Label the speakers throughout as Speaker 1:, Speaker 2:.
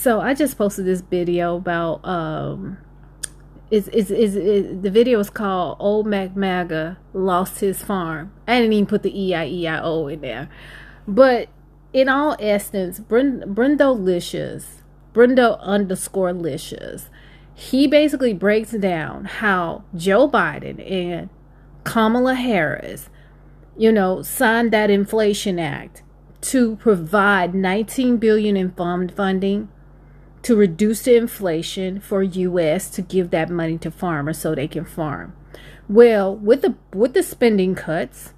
Speaker 1: So I just posted this video about the video is called Old Maga Lost His Farm. I didn't even put the EIEIO in there. But in all essence, Brendo_Licious, he basically breaks down how Joe Biden and Kamala Harris, signed that Inflation Act to provide $19 billion in farm funding to reduce the inflation for U.S. to give that money to farmers so they can farm. Well, with the spending cuts,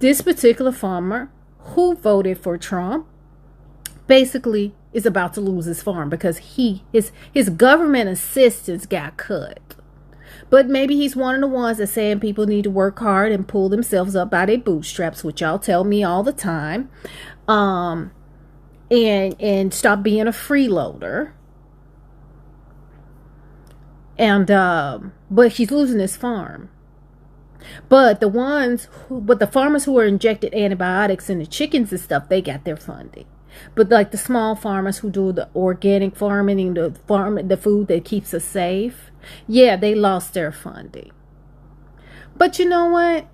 Speaker 1: this particular farmer who voted for Trump basically is about to lose his farm because his government assistance got cut. But maybe he's one of the ones that saying people need to work hard and pull themselves up by their bootstraps, which y'all tell me all the time, and stop being a freeloader. And but he's losing his farm. But the farmers who are injected antibiotics in the chickens and stuff, they got their funding. But like the small farmers who do the organic farming, the food that keeps us safe, yeah, they lost their funding. But you know what?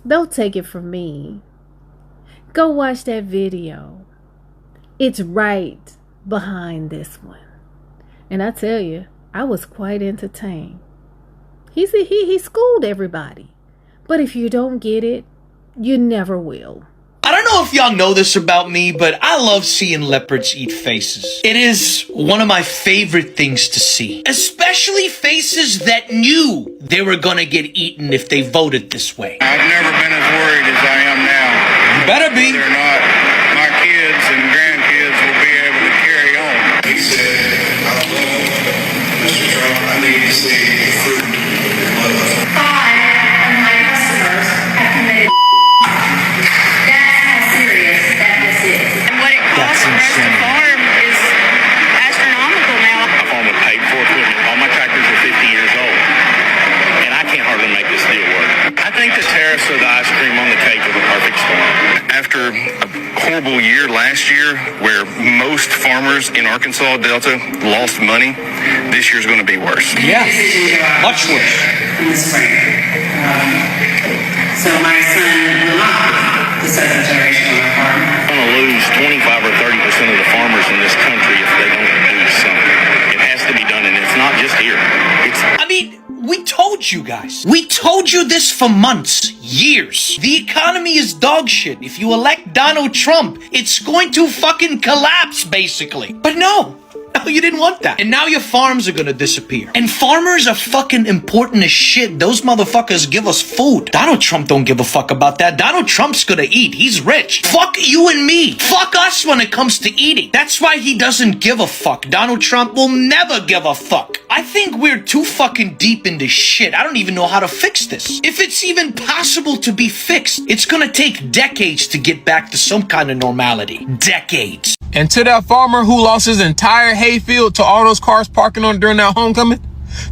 Speaker 1: Don't take it from me. Go watch that video. It's right behind this one. And I tell you, I was quite entertained. He schooled everybody. But if you don't get it, you never will.
Speaker 2: I don't know if y'all know this about me, but I love seeing leopards eat faces. It is one of my favorite things to see. Especially faces that knew they were gonna get eaten if they voted this way.
Speaker 3: I've never been as worried as I am now.
Speaker 2: You better be.
Speaker 3: Whether or not my kids and grandkids will be able to carry on.
Speaker 4: He said, Mr. Trump, I need to see fruit in my life.
Speaker 5: 5 of my customers have committed. That's how serious that this is. And what it costs for us to farm is astronomical now.
Speaker 3: My farm was paid for equipment. All my tractors are 50 years old. And I can't hardly make this deal work. I think the tariffs are the ice cream on the cake of a perfect storm. After a horrible year last year where most farmers in Arkansas Delta lost money, this year's going to be worse.
Speaker 2: Yeah, much worse.
Speaker 6: In the spring. So my son will not be the second generation on our farm.
Speaker 3: We're going to lose 25 or 30% of the farmers in this country if they don't do something. It has to be done, and it's not just here.
Speaker 2: We told you guys. We told you this for months, years. The economy is dog shit. If you elect Donald Trump, it's going to fucking collapse, basically. But no, you didn't want that. And now your farms are gonna disappear. And farmers are fucking important as shit. Those motherfuckers give us food. Donald Trump don't give a fuck about that. Donald Trump's gonna eat. He's rich. Fuck you and me. Fuck us when it comes to eating. That's why he doesn't give a fuck. Donald Trump will never give a fuck. I think we're too fucking deep in this shit. I don't even know how to fix this. If it's even possible to be fixed, it's gonna take decades to get back to some kind of normality. Decades.
Speaker 7: And to that farmer who lost his entire hayfield to all those cars parking on during that homecoming,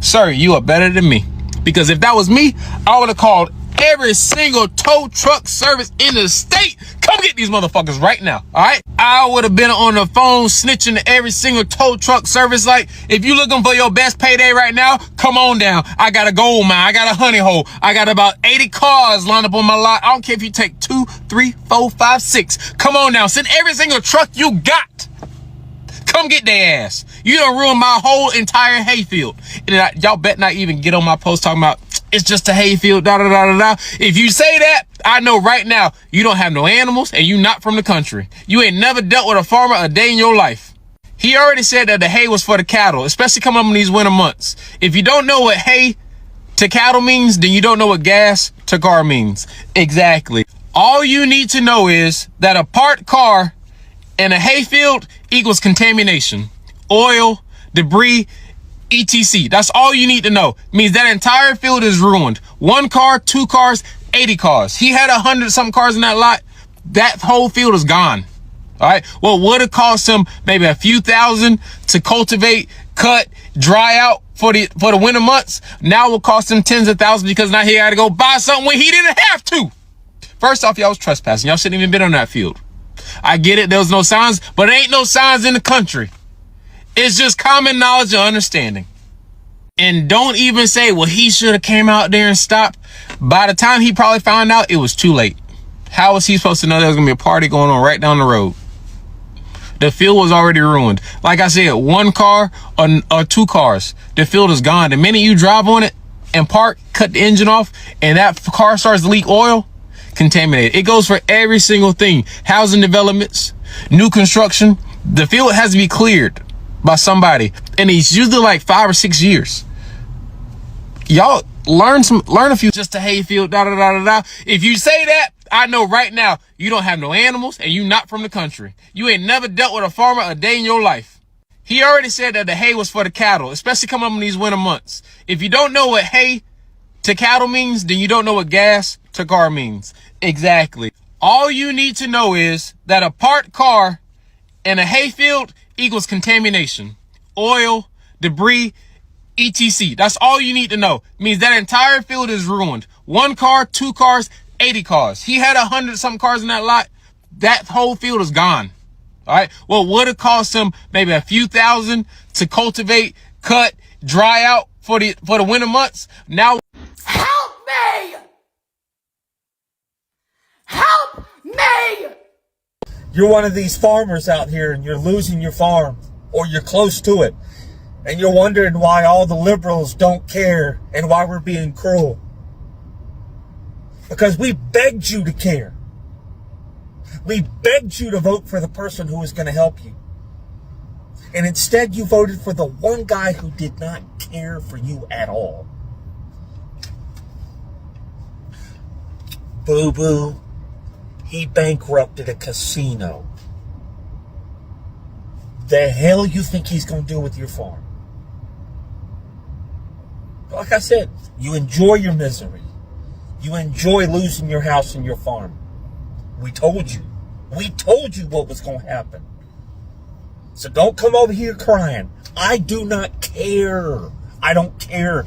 Speaker 7: sir, you are better than me. Because if that was me, I would have called every single tow truck service in the state. Come get these motherfuckers right now, all right? I would have been on the phone snitching to every single tow truck service. Like, if you looking for your best payday right now, come on down. I got a gold mine. I got a honey hole. I got about 80 cars lined up on my lot. I don't care if you take 2, 3, 4, 5, 6. Come on down. Send every single truck you got. Come get their ass. You done ruined my whole entire hayfield. And y'all bet not even get on my post talking about it's just a hayfield, da da da da da. If you say that, I know right now you don't have no animals and you not from the country. You ain't never dealt with a farmer a day in your life. He already said that the hay was for the cattle, especially coming up in these winter months. If you don't know what hay to cattle means, then you don't know what gas to car means. Exactly. All you need to know is that a parked car in a hayfield equals contamination, oil, debris, etc. That's all you need to know. It means that entire field is ruined. 1 car, 2 cars, 80 cars. He had 100-something cars in that lot. That whole field is gone. All right. Well, would it cost him maybe a few thousand to cultivate, cut, dry out for the winter months? Now it will cost him tens of thousands because now he got to go buy something when he didn't have to. First off, y'all was trespassing. Y'all shouldn't even been on that field. I get it. There was no signs, but there ain't no signs in the country. It's just common knowledge and understanding. And don't even say, well, he should have came out there and stopped. By the time he probably found out, it was too late. How was he supposed to know there was going to be a party going on right down the road? The field was already ruined. Like I said, one car or two cars, the field is gone. The minute you drive on it and park, cut the engine off, and that car starts to leak oil, contaminated. It goes for every single thing. Housing developments, new construction. The field has to be cleared by somebody, and it's usually like 5 or 6 years. Y'all learn a few. Just a hayfield, da da da da da. If you say that, I know right now you don't have no animals and you not from the country. You ain't never dealt with a farmer a day in your life. He already said that the hay was for the cattle, especially coming up in these winter months. If you don't know what hay to cattle means, then you don't know what gas to car means. Exactly. All you need to know is that a parked car in a hayfield equals contamination, oil, debris, etc. That's all you need to know. It means that entire field is ruined. One car, two cars, 80 cars. He had 100-something cars in that lot. That whole field is gone. All right. Well, would it cost him maybe a few thousand to cultivate, cut, dry out for the winter months? Now,
Speaker 8: help me! Help me!
Speaker 9: You're one of these farmers out here and you're losing your farm, or you're close to it, and you're wondering why all the liberals don't care and why we're being cruel. Because we begged you to care. We begged you to vote for the person who was going to help you. And instead you voted for the one guy who did not care for you at all. Boo-boo. He bankrupted a casino. The hell you think he's going to do with your farm? Like I said, you enjoy your misery. You enjoy losing your house and your farm. We told you. We told you what was going to happen. So don't come over here crying. I do not care. I don't care.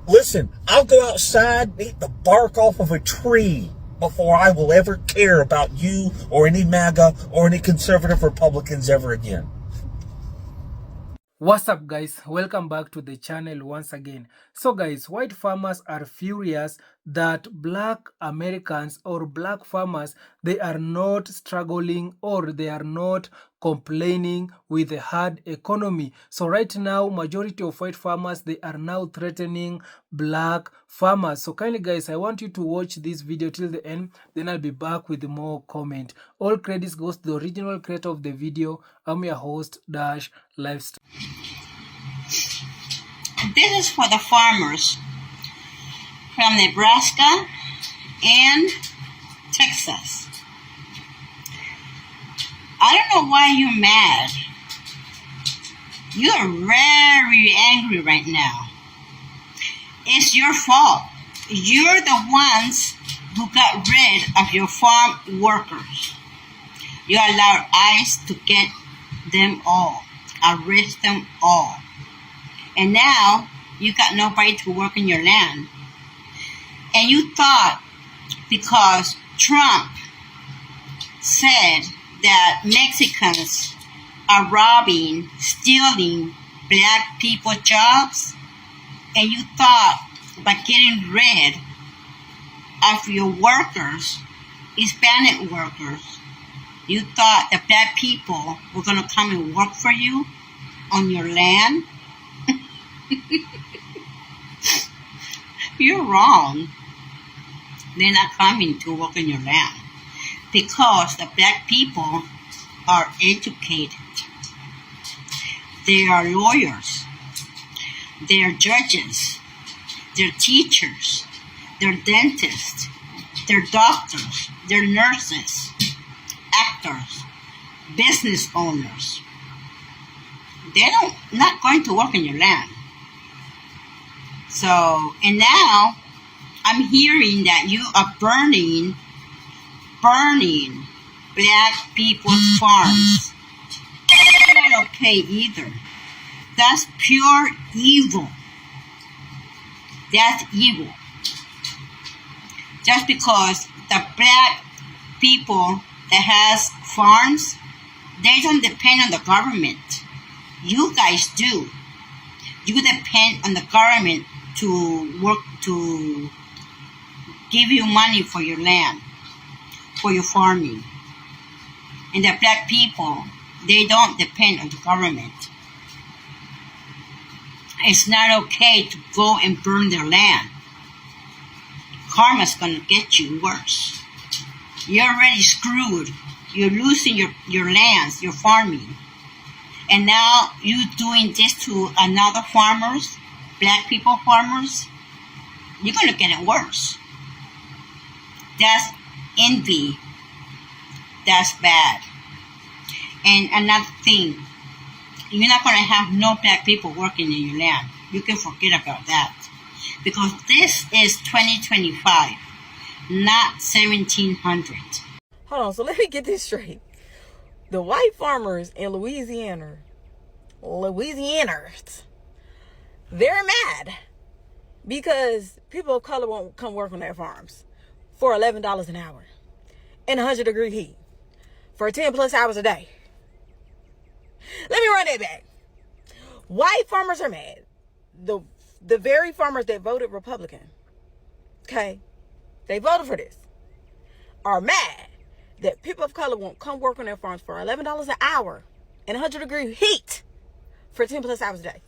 Speaker 9: Listen, I'll go outside and eat the bark off of a tree before I will ever care about you or any MAGA or any conservative Republicans ever again.
Speaker 10: What's up, guys? Welcome back to the channel once again. So guys, white farmers are furious that black Americans or black farmers, they are not struggling or they are not complaining with a hard economy. So right now, majority of white farmers, they are now threatening black farmers. So kindly guys, I want you to watch this video till the end, then I'll be back with more comment. All credits goes to the original creator of the video. I'm your host, Dash Lifestyle.
Speaker 6: This is for the farmers from Nebraska and Texas. I don't know why you're mad. You're very angry right now. It's your fault. You're the ones who got rid of your farm workers. You allowed ICE to get them all, arrest them all. And now you got nobody to work in your land. And you thought because Trump said that Mexicans are robbing, stealing black people jobs, and you thought by getting rid of your workers, Hispanic workers, you thought that black people were going to come and work for you on your land? You're wrong. They're not coming to work on your land because the black people are educated. They are lawyers. They are judges. They're teachers. They're dentists. They're doctors. They're nurses, actors, business owners. They're not going to work in your land. So, and now I'm hearing that you are burning black people's farms. That's not okay either. That's pure evil. That's evil. Just because the black people that has farms, they don't depend on the government. You guys do. You depend on the government to work to give you money for your land, for your farming. And the black people, they don't depend on the government. It's not okay to go and burn their land. Karma's gonna get you worse. You're already screwed. You're losing your lands, your farming. And now you doing this to another farmers, black people farmers, you're gonna get it worse. That's envy. That's bad. And another thing, you're not gonna have no black people working in your land. You can forget about that. Because this is 2025, not 1700.
Speaker 11: Hold on, so let me get this straight. The white farmers in Louisiana, they're mad because people of color won't come work on their farms for $11 an hour in 100-degree heat for 10 plus hours a day. Let me run that back. White farmers are mad. The very farmers that voted Republican, okay, they voted for this, are mad that people of color won't come work on their farms for $11 an hour in 100-degree heat for 10 plus hours a day.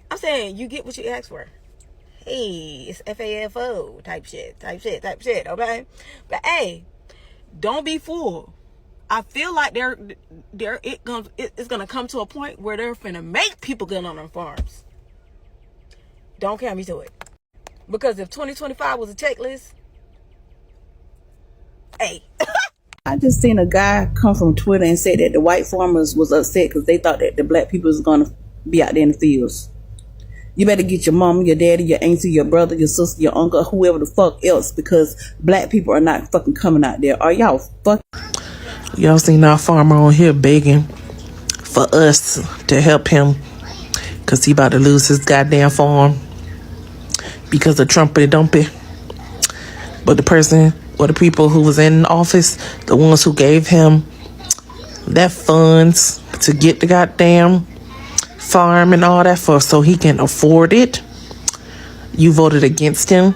Speaker 11: I'm saying you get what you ask for. Hey, it's FAFO type shit, okay? But hey, don't be fooled. I feel like it's gonna come to a point where they're finna make people get on their farms. Don't count me to it. Because if 2025 was a checklist, hey.
Speaker 12: I just seen a guy come from Twitter and say that the white farmers was upset because they thought that the black people was gonna be out there in the fields. You better get your mama, your daddy, your auntie, your brother, your sister, your uncle, whoever the fuck else, because black people are not fucking coming out there. Are y'all fucking?
Speaker 13: Y'all seen our farmer on here begging for us to help him because he about to lose his goddamn farm because of Trumpy Dumpy. But the person or the people who was in office, the ones who gave him that funds to get the goddamn farm and all that for so he can afford it, you voted against him.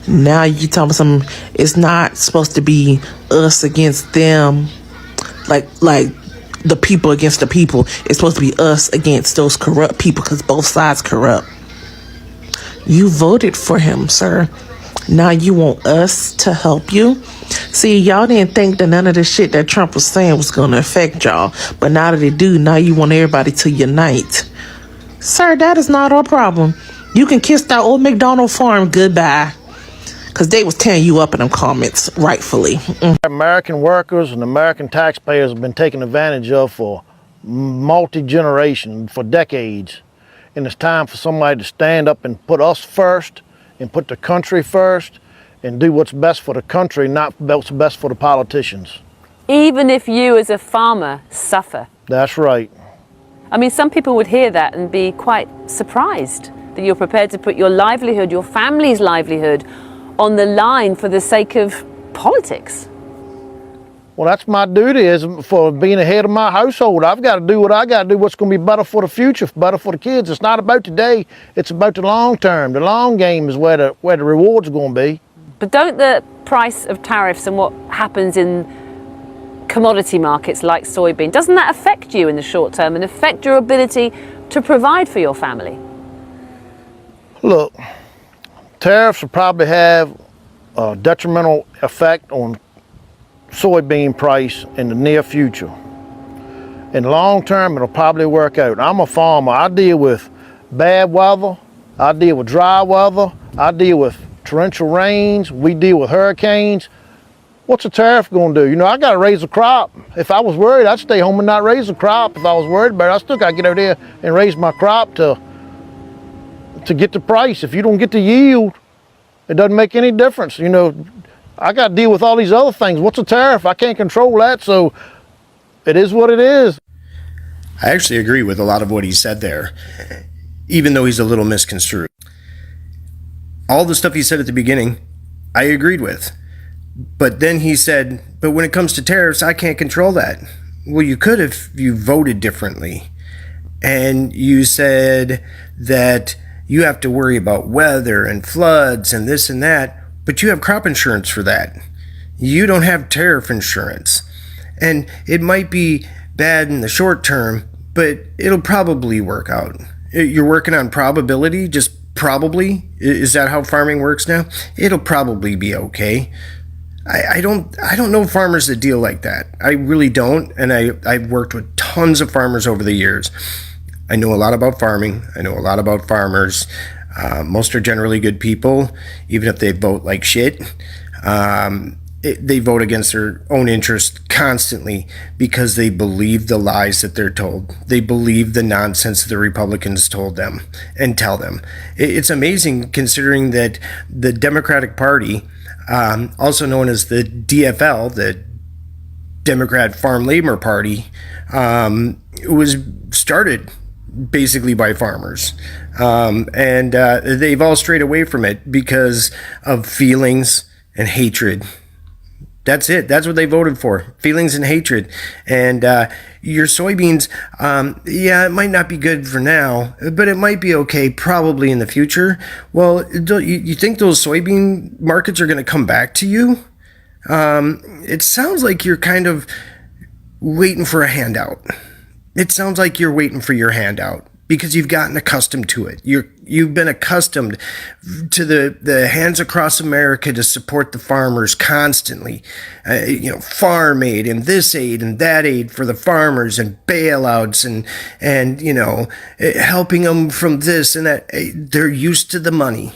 Speaker 13: Now you talking something. It's not supposed to be us against them, like the people against the people. It's supposed to be us against those corrupt people because both sides corrupt. You voted for him, sir. Now you want us to help you? See, y'all didn't think that none of the shit that Trump was saying was going to affect y'all. But now that it do, now you want everybody to unite. Sir, that is not our problem. You can kiss that old McDonald farm goodbye. Because they was tearing you up in them comments, rightfully.
Speaker 14: American workers and American taxpayers have been taken advantage of for multi-generation, for decades. And it's time for somebody to stand up and put us first and put the country first and do what's best for the country, not what's best for the politicians.
Speaker 15: Even if you as a farmer suffer.
Speaker 14: That's right.
Speaker 15: I mean, some people would hear that and be quite surprised that you're prepared to put your livelihood, your family's livelihood, on the line for the sake of politics.
Speaker 14: Well, that's my duty as for being the head of my household. I've got to do what I got to do, what's going to be better for the future, better for the kids. It's not about today, it's about the long term. The long game is where the rewards are going to be.
Speaker 15: But don't the price of tariffs and what happens in commodity markets like soybean, doesn't that affect you in the short term and affect your ability to provide for your family?
Speaker 14: Look, tariffs will probably have a detrimental effect on soybean price in the near future. In the long term, it'll probably work out. I'm a farmer. I deal with bad weather. I deal with dry weather. I deal with torrential rains. We deal with hurricanes. What's a tariff going to do? You know, I got to raise a crop. If I was worried, I'd stay home and not raise a crop. If I was worried about it, I still got to get out there and raise my crop to get the price. If you don't get the yield, it doesn't make any difference. You know, I got to deal with all these other things. What's a tariff? I can't control that, so it is what it is.
Speaker 16: I actually agree with a lot of what he said there, even though he's a little misconstrued. All the stuff he said at the beginning, I agreed with. But then he said, but when it comes to tariffs, I can't control that. Well, you could if you voted differently and you said that you have to worry about weather and floods and this and that, but you have crop insurance for that. You don't have tariff insurance. And it might be bad in the short term, but it'll probably work out. You're working on probability, just probably. Is that how farming works now? It'll probably be okay. I don't know farmers that deal like that. I really don't. And I've worked with tons of farmers over the years. I know a lot about farming. I know a lot about farmers. Most are generally good people, even if they vote like shit. They vote against their own interest constantly because they believe the lies that they're told. They believe the nonsense the Republicans told them and tell them. It's amazing considering that the Democratic Party, also known as the DFL, the Democrat Farm Labor Party, was started basically by farmers. And they've all strayed away from it because of feelings and hatred. That's it. That's what they voted for. Feelings and hatred. And your soybeans, it might not be good for now, but it might be okay probably in the future. Well, you think those soybean markets are going to come back to you? It sounds like you're kind of waiting for a handout. It sounds like you're waiting for your handout because you've gotten accustomed to it. You've been accustomed to the Hands Across America to support the farmers constantly. Farm aid and this aid and that aid for the farmers and bailouts and helping them from this and that. They're used to the money.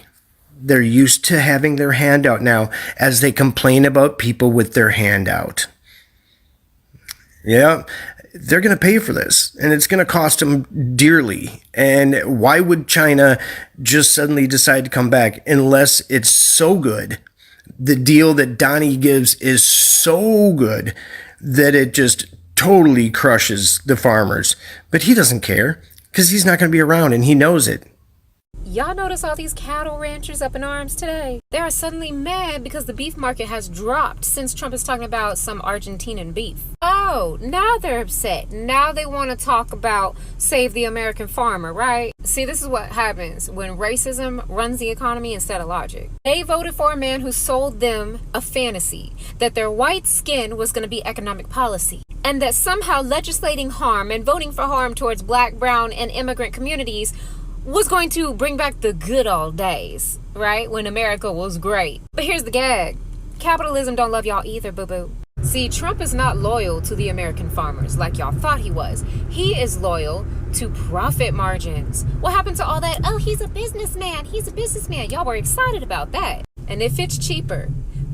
Speaker 16: They're used to having their handout now as they complain about people with their handout. Yeah. They're going to pay for this, and it's going to cost them dearly. And why would China just suddenly decide to come back unless it's so good? The deal that Donnie gives is so good that it just totally crushes the farmers. But he doesn't care because he's not going to be around, and he knows it.
Speaker 17: Y'all notice all these cattle ranchers up in arms today? They are suddenly mad because the beef market has dropped since Trump is talking about some Argentinian beef. Oh, now they're upset. Now they want to talk about save the American farmer, right? See, this is what happens when racism runs the economy instead of logic. They voted for a man who sold them a fantasy that their white skin was going to be economic policy, and that somehow legislating harm and voting for harm towards black, brown, and immigrant communities was going to bring back the good old days, right? When America was great. But here's the gag. Capitalism don't love y'all either, boo-boo. See, Trump is not loyal to the American farmers like y'all thought he was. He is loyal to profit margins. What happened to all that? Oh, he's a businessman. He's a businessman. Y'all were excited about that. And if it's cheaper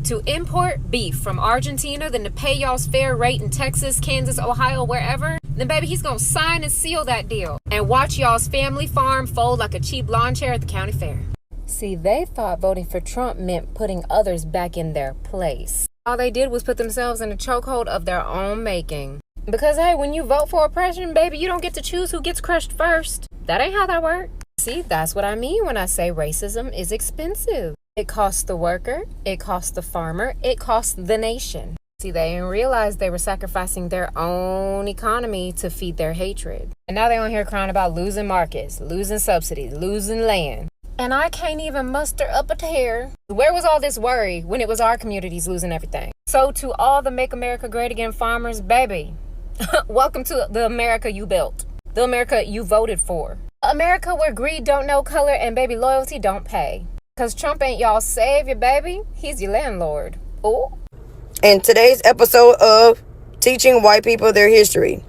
Speaker 17: to import beef from Argentina than to pay y'all's fair rate in Texas, Kansas, Ohio, wherever, then baby, he's gonna sign and seal that deal and watch y'all's family farm fold like a cheap lawn chair at the county fair. See, they thought voting for Trump meant putting others back in their place. All they did was put themselves in a chokehold of their own making. Because hey, when you vote for oppression, baby, you don't get to choose who gets crushed first. That ain't how that works. See, that's what I mean when I say racism is expensive. It costs the worker, it costs the farmer, it costs the nation. See, they didn't realize they were sacrificing their own economy to feed their hatred. And now they're on here crying about losing markets, losing subsidies, losing land. And I can't even muster up a tear. Where was all this worry when it was our communities losing everything? So to all the Make America Great Again farmers, baby, welcome to the America you built. The America you voted for. America where greed don't know color and baby loyalty don't pay. Because Trump ain't y'all savior, baby. He's your landlord. Ooh.
Speaker 18: In today's episode of Teaching White People Their History,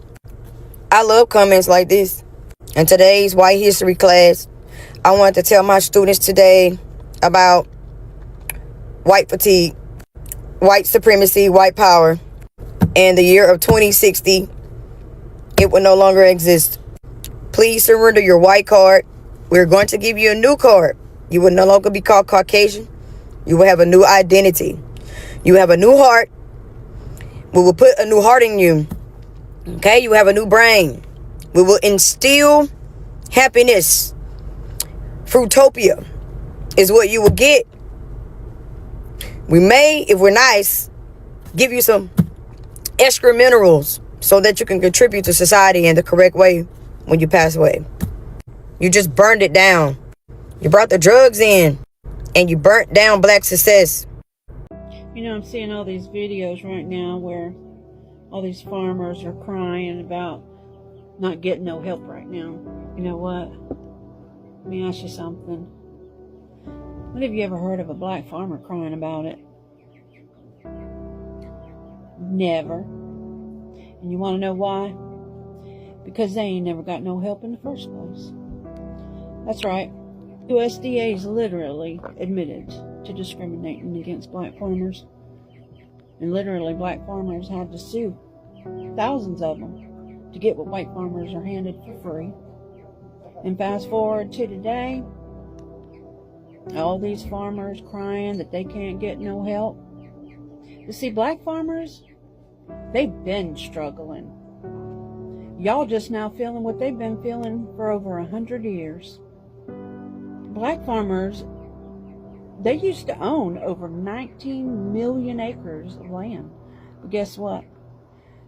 Speaker 18: I love comments like this. In today's white history class, I wanted to tell my students today about white fatigue, white supremacy, white power. In the year of 2060, it will no longer exist. Please surrender your white card. We're going to give you a new card. You will no longer be called Caucasian. You will have a new identity. You have a new heart. We will put a new heart in you. Okay? You have a new brain. We will instill happiness. Fruitopia is what you will get. We may, if we're nice, give you some extra minerals, so that you can contribute to society in the correct way when you pass away. You just burned it down. You brought the drugs in, and you burnt down black success.
Speaker 19: You know, I'm seeing all these videos right now where all these farmers are crying about not getting no help right now. You know what? Let me ask you something. When have you ever heard of a black farmer crying about it? Never. And you want to know why? Because they ain't never got no help in the first place. That's right. USDA's literally admitted to discriminating against black farmers. And literally black farmers had to sue, thousands of them, to get what white farmers are handed for free. And fast forward to today, all these farmers crying that they can't get no help. You see, black farmers, they've been struggling. Y'all just now feeling what they've been feeling for over 100 years. Black farmers, they used to own over 19 million acres of land. But guess what?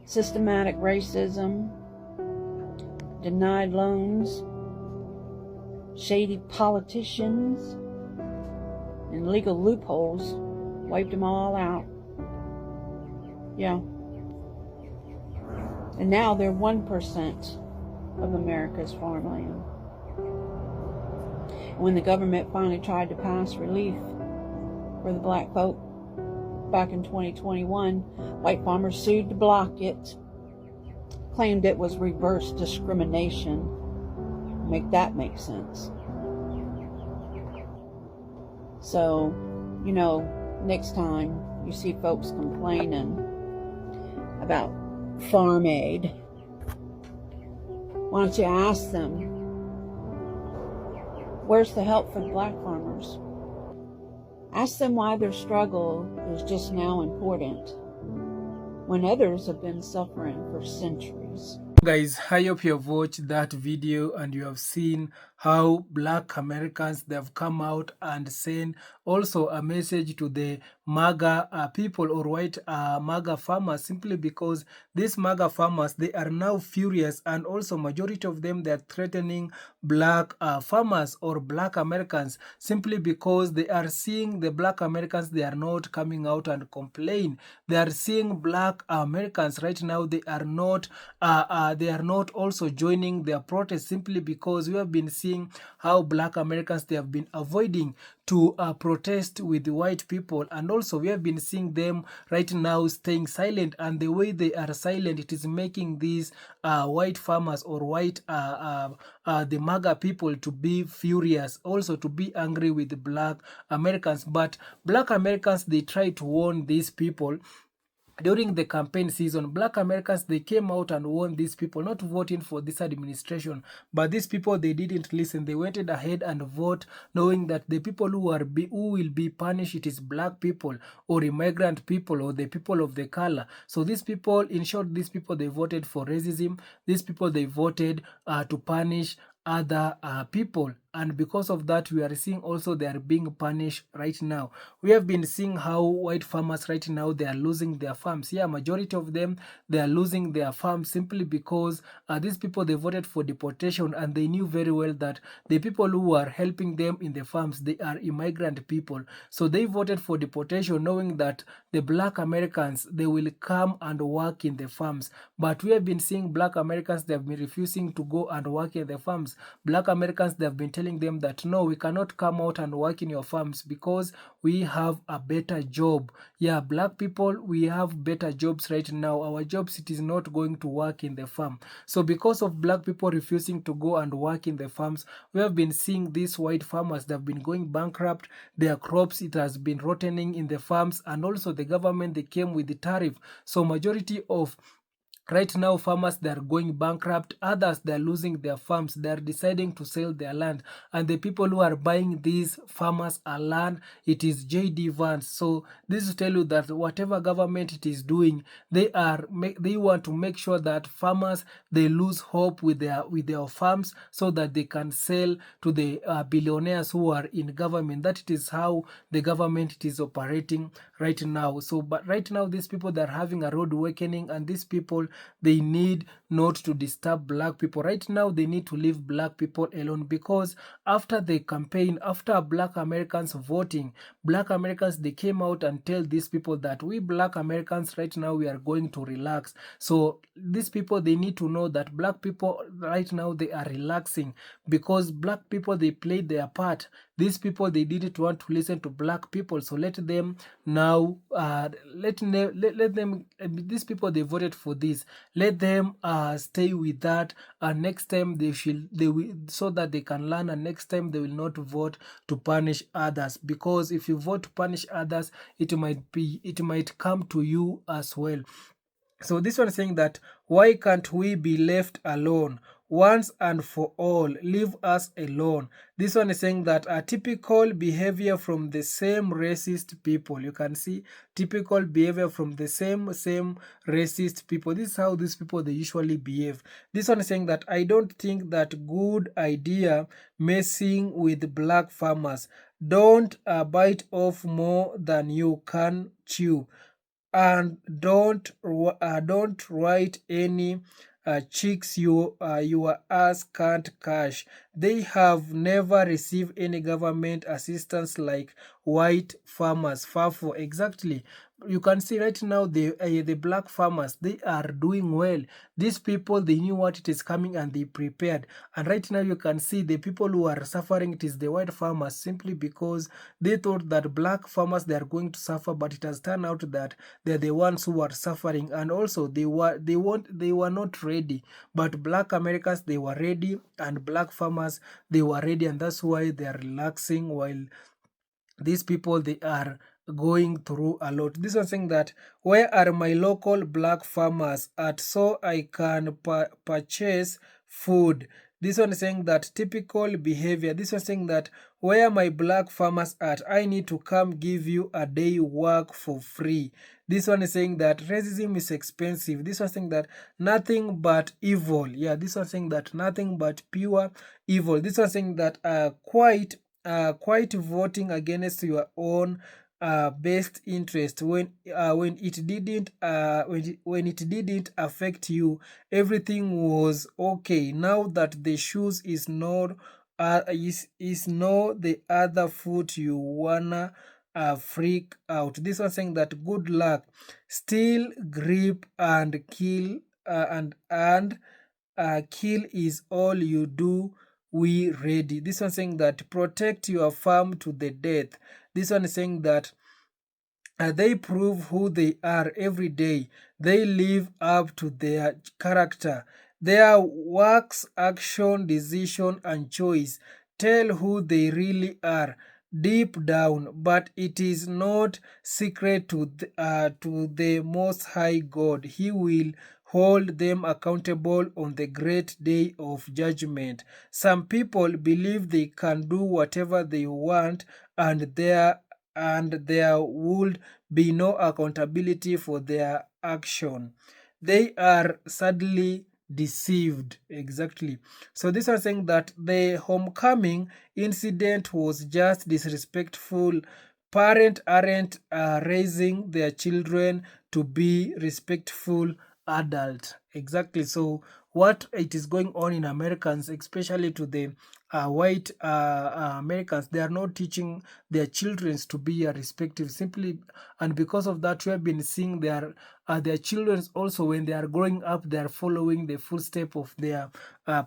Speaker 19: Systematic racism, denied loans, shady politicians, and legal loopholes wiped them all out. Yeah. And now they're 1% of America's farmland. When the government finally tried to pass relief for the black folk back in 2021, white farmers sued to block it, claimed it was reverse discrimination. Make that make sense. So, you know, next time you see folks complaining about farm aid, why don't you ask them, where's the help for the black farmers? Ask them why their struggle is just now important when others have been suffering for centuries.
Speaker 10: Guys, I hope you have watched that video and you have seen how black Americans, they have come out and sent also a message to the Maga people or white Maga farmers, simply because these Maga farmers, they are now furious, and also majority of them, they are threatening black farmers or black Americans, simply because they are seeing the black Americans, they are not coming out and complain. They are seeing black Americans right now, they are not also joining their protest, simply because we have been seeing how black Americans, they have been avoiding to protest with the white people, and also we have been seeing them right now staying silent, and the way they are silent, it is making these white farmers or white the Maga people to be furious, also to be angry with the black Americans. But black Americans, they try to warn these people. During the campaign season, black Americans, they came out and warned these people not voting for this administration. But these people, they didn't listen. They went ahead and vote, knowing that the people who will be punished, it is black people or immigrant people or the people of the color. So these people, in short, these people, they voted for racism. These people, they voted to punish other people, and because of that, we are seeing also they are being punished right now. We have been seeing how white farmers right now, they are losing their farms. Yeah, majority of them, they are losing their farms simply because these people, they voted for deportation, and they knew very well that the people who are helping them in the farms, they are immigrant people. So they voted for deportation, knowing that the black Americans, they will come and work in the farms. But we have been seeing black Americans, they have been refusing to go and work in the farms. Black Americans, they have been telling them that no, we cannot come out and work in your farms because we have a better job. Yeah, black people, we have better jobs right now. Our jobs, it is not going to work in the farm. So because of black people refusing to go and work in the farms, we have been seeing these white farmers, they have been going bankrupt. Their crops, it has been rotting in the farms, and also the government, they came with the tariff. So majority of right now, farmers, they are going bankrupt. Others, they are losing their farms. They are deciding to sell their land. And the people who are buying these farmers' land, it is JD Vance. So this will tell you that whatever government it is doing, they want to make sure that farmers, they lose hope with their farms, so that they can sell to the billionaires who are in government. That it is how the government it is operating right now. So, but right now, these people, they are having a road awakening, and these people, they need not to disturb black people. Right now, they need to leave black people alone, because after the campaign, after black Americans voting, black Americans, they came out and tell these people that we black Americans right now, we are going to relax. So these people, they need to know that black people right now, they are relaxing because black people, they played their part. These people, they didn't want to listen to black people, so let them now let them these people, they voted for this, let them stay with that, and next time they will, so that they can learn, and next time they will not vote to punish others, because if you vote to punish others, it might come to you as well. So this one is saying that, why can't we be left alone once and for all? Leave us alone. This one is saying that a typical behavior from the same racist people. You can see typical behavior from the same racist people. This is how these people, they usually behave. This one is saying that, I don't think that good idea messing with black farmers. Don't bite off more than you can chew, and don't write any checks your ass can't cash. They have never received any government assistance like white farmers. Fafo, exactly. You can see right now the black farmers, they are doing well. These people, they knew what it is coming and they prepared. And right now you can see the people who are suffering, it is the white farmers, simply because they thought that black farmers, they are going to suffer, but it has turned out that they're the ones who are suffering. And also they were not ready, but black Americans, they were ready, and black farmers, they were ready, and that's why they are relaxing, while these people, they are going through a lot. This one saying that, where are my local black farmers at so I can purchase food? This one is saying that, typical behavior. This one saying that, where my black farmers at? I need to come give you a day work for free. This one is saying that racism is expensive. This one saying that nothing but evil. Yeah, this one saying that nothing but pure evil. This one saying that quite voting against your own best interest when it didn't affect you, everything was okay. Now that the shoes is not the other foot, you wanna freak out. This one saying that, good luck, still grip and kill, kill is all you do, we ready. This one saying that, protect your farm to the death. This one is saying that they prove who they are every day. They live up to their character. Their works, action, decision, and choice tell who they really are deep down, but it is not secret to the Most High God. He will hold them accountable on the great day of judgment. Some people believe they can do whatever they want, and there would be no accountability for their action. They are sadly deceived. Exactly. So this was saying that the homecoming incident was just disrespectful. Parents aren't raising their children to be respectful adult. Exactly. So what it is going on in Americans, especially to the white Americans, they are not teaching their children to be respectful, simply, and because of that, we have been seeing their children also, when they are growing up, they are following the footsteps of their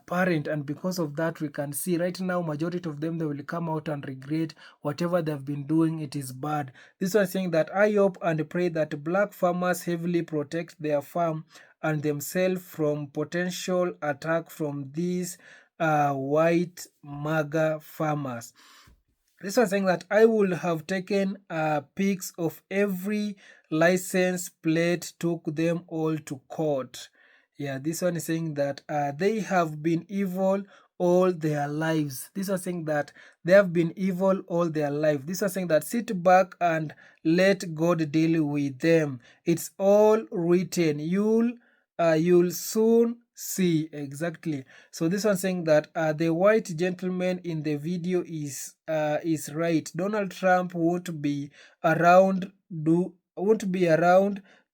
Speaker 10: parent, and because of that, we can see right now majority of them, they will come out and regret whatever they've been doing. It is bad. This one saying that, I hope and pray that black farmers heavily protect their farm and themselves from potential attack from these white Maga farmers. This one saying that, I would have taken pics of every license plate, took them all to court. Yeah, this one is saying that they have been evil all their lives. This one saying that they have been evil all their life. This one saying that, sit back and let God deal with them. It's all written. You'll soon see. Exactly. So this one saying that the white gentleman in the video is right. Donald Trump won't be around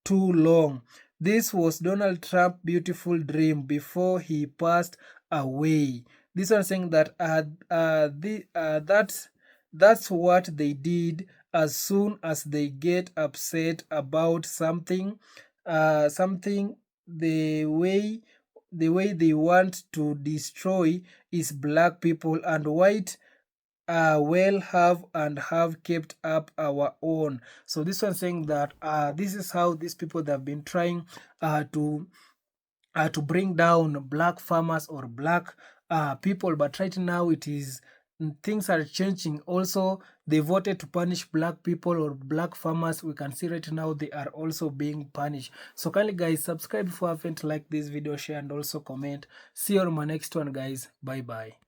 Speaker 10: too long. This was Donald Trump's beautiful dream before he passed away. This one saying that that's what they did as soon as they get upset about something, the way they want to destroy is black people, and white well have kept up our own. So this one saying that this is how these people that have been trying to bring down black farmers or black people, but right now it is things are changing. Also, they voted to punish black people or black farmers. We can see right now they are also being punished. So kindly guys, subscribe if you haven't liked this video, share and also comment. See you on my next one guys. Bye bye.